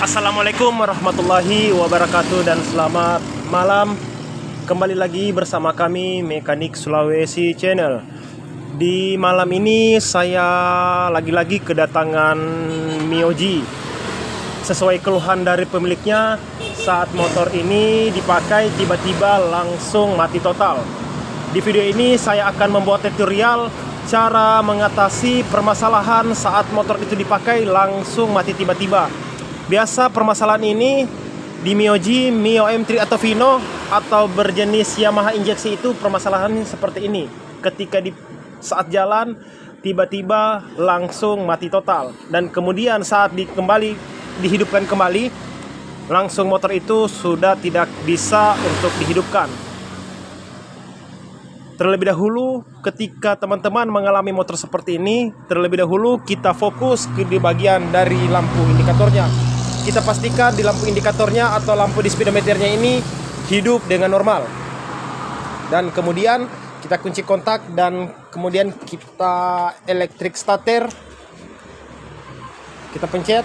Assalamualaikum warahmatullahi wabarakatuh dan selamat malam. Kembali lagi bersama kami Mekanik Sulawesi Channel. Di malam ini saya lagi-lagi kedatangan Mioji. Sesuai keluhan dari pemiliknya, saat motor ini dipakai tiba-tiba langsung mati total. Di video ini saya akan membuat tutorial cara mengatasi permasalahan saat motor itu dipakai langsung mati tiba-tiba. Biasa permasalahan ini di Mioji, Mio M3 atau Vino atau berjenis Yamaha injeksi itu permasalahannya seperti ini. Ketika di saat jalan tiba-tiba langsung mati total, dan kemudian saat dihidupkan kembali langsung motor itu sudah tidak bisa untuk dihidupkan. Terlebih dahulu, ketika teman-teman mengalami motor seperti ini, terlebih dahulu kita fokus di bagian dari lampu indikatornya. Kita pastikan di lampu indikatornya atau lampu di speedometernya ini hidup dengan normal. Dan kemudian kita kunci kontak dan kemudian kita electric starter. Kita pencet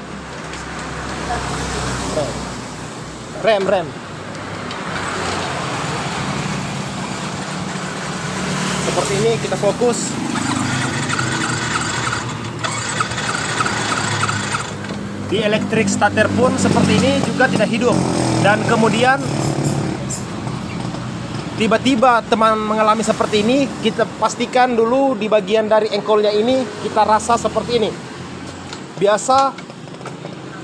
rem. Seperti ini kita fokus. Di electric starter pun seperti ini juga tidak hidup. Dan kemudian tiba-tiba teman mengalami seperti ini, kita pastikan dulu di bagian dari engkolnya ini kita rasa seperti ini. Biasa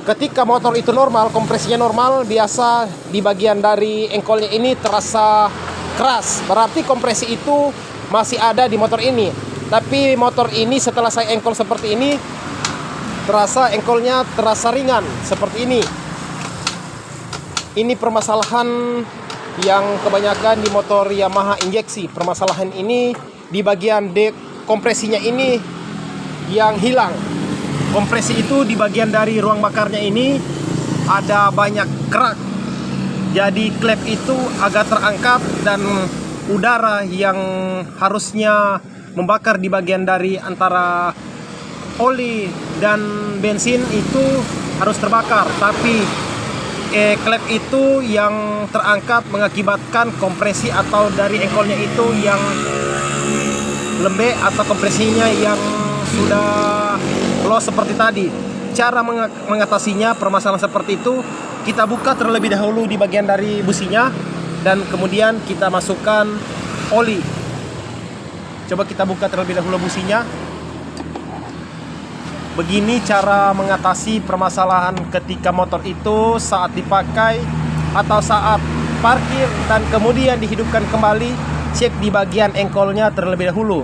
ketika motor itu normal, kompresinya normal, biasa di bagian dari engkolnya ini terasa keras. Berarti kompresi itu masih ada di motor ini. Tapi motor ini setelah saya engkol seperti ini, terasa engkolnya terasa ringan seperti ini. Ini permasalahan yang kebanyakan di motor Yamaha injeksi. Permasalahan ini di bagian kompresinya ini yang hilang. Kompresi itu di bagian dari ruang bakarnya ini ada banyak kerak. Jadi klep itu agak terangkat dan udara yang harusnya membakar di bagian dari antara oli dan bensin itu harus terbakar, tapi klep itu yang terangkat mengakibatkan kompresi atau dari engkolnya itu yang lembek atau kompresinya yang sudah loss seperti tadi. Cara mengatasinya permasalahan seperti itu, kita buka terlebih dahulu di bagian dari businya dan kemudian kita masukkan oli. Coba kita buka terlebih dahulu businya. Begini cara mengatasi permasalahan ketika motor itu saat dipakai atau saat parkir dan kemudian dihidupkan kembali. Cek di bagian engkolnya terlebih dahulu.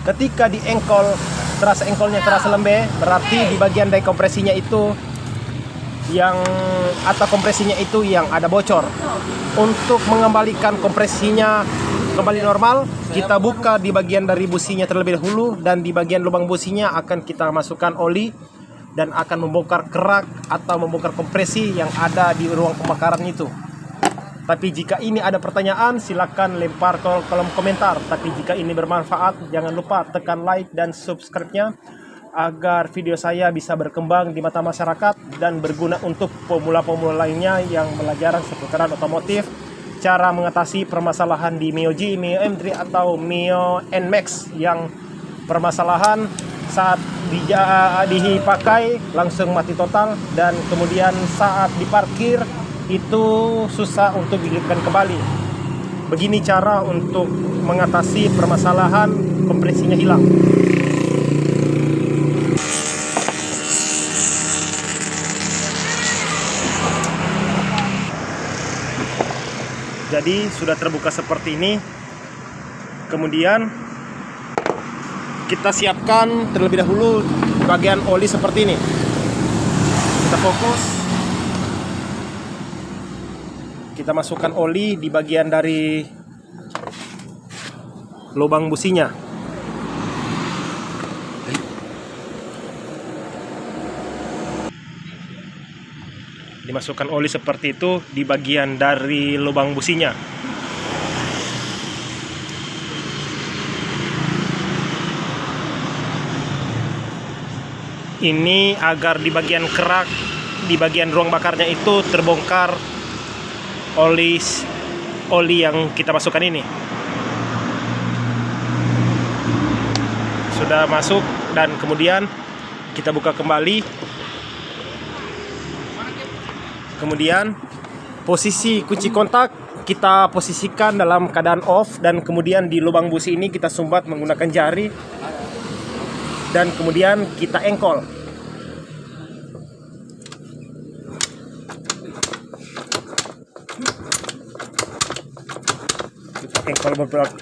Ketika di engkol terasa engkolnya terasa lembek, berarti di bagian dari kompresinya itu yang atau kompresinya itu yang ada bocor. Untuk mengembalikan kompresinya kembali normal, kita buka di bagian dari businya terlebih dahulu, dan di bagian lubang businya akan kita masukkan oli dan akan membongkar kerak atau membongkar kompresi yang ada di ruang pembakaran itu. Tapi jika ini ada pertanyaan, silakan lempar ke kolom komentar. Tapi jika ini bermanfaat, jangan lupa tekan like dan subscribe-nya agar video saya bisa berkembang di mata masyarakat dan berguna untuk pemula-pemula lainnya yang belajar seputaran otomotif. Cara mengatasi permasalahan di Mioji, Mio M3 atau Mio NMAX yang permasalahan saat dipakai langsung mati total, dan kemudian saat diparkir itu susah untuk dihidupkan kembali. Begini cara untuk mengatasi permasalahan kompresinya hilang. Jadi sudah terbuka seperti ini. Kemudian kita siapkan terlebih dahulu bagian oli seperti ini. Kita fokus. Kita masukkan oli di bagian dari lubang businya. Dimasukkan oli seperti itu di bagian dari lubang businya. Ini agar di bagian kerak di bagian ruang bakarnya itu terbongkar oli yang kita masukkan ini. Sudah masuk dan kemudian kita buka kembali. Kemudian posisi kunci kontak kita posisikan dalam keadaan off, dan kemudian di lubang busi ini kita sumbat menggunakan jari dan kemudian kita engkol. Kita engkol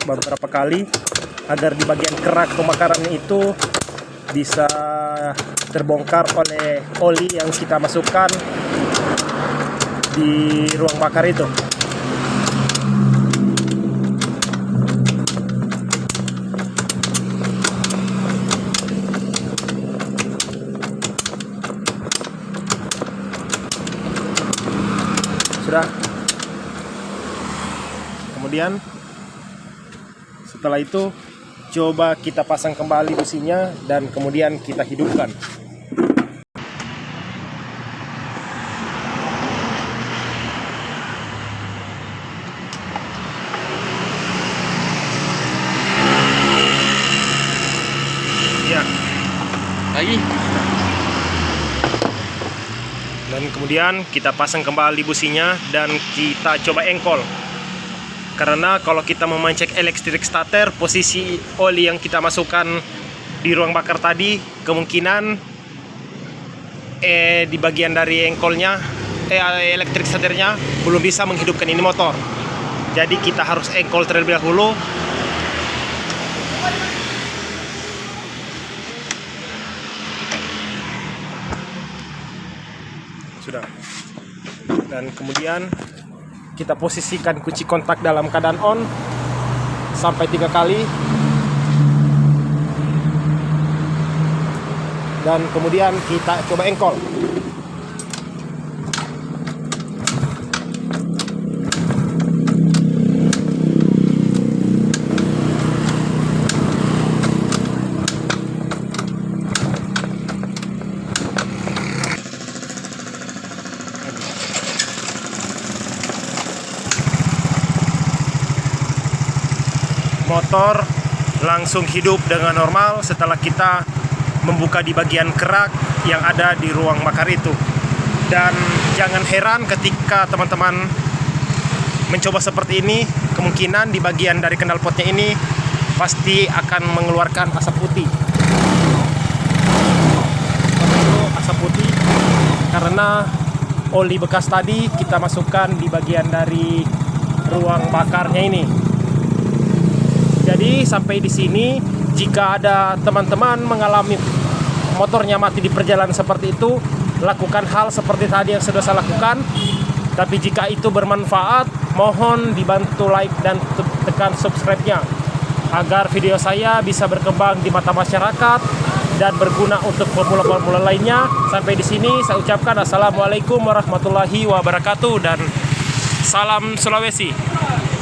beberapa kali agar di bagian kerak pembakarannya itu bisa terbongkar oleh oli yang kita masukkan di ruang bakar itu. Sudah. Kemudian setelah itu coba kita pasang kembali businya dan kemudian kita hidupkan. Ya. Lagi. Dan kemudian kita pasang kembali businya dan kita coba engkol. Karena kalau kita memancing elektrik starter, posisi oli yang kita masukkan di ruang bakar tadi kemungkinan di bagian dari engkolnya elektrik starternya belum bisa menghidupkan ini motor. Jadi kita harus engkol terlebih dahulu. Sudah. Dan kemudian kita posisikan kunci kontak dalam keadaan on sampai 3 kali. Dan kemudian kita coba engkol. Motor langsung hidup dengan normal setelah kita membuka di bagian kerak yang ada di ruang bakar itu. Dan jangan heran ketika teman-teman mencoba seperti ini, kemungkinan di bagian dari knalpotnya ini pasti akan mengeluarkan asap putih. Asap putih karena oli bekas tadi kita masukkan di bagian dari ruang bakarnya ini. Jadi sampai di sini, jika ada teman-teman mengalami motornya mati di perjalanan seperti itu, lakukan hal seperti tadi yang sudah saya lakukan. Tapi jika itu bermanfaat, mohon dibantu like dan tekan subscribe-nya agar video saya bisa berkembang di mata masyarakat dan berguna untuk pemula-pemula lainnya. Sampai di sini saya ucapkan assalamualaikum warahmatullahi wabarakatuh dan salam Sulawesi.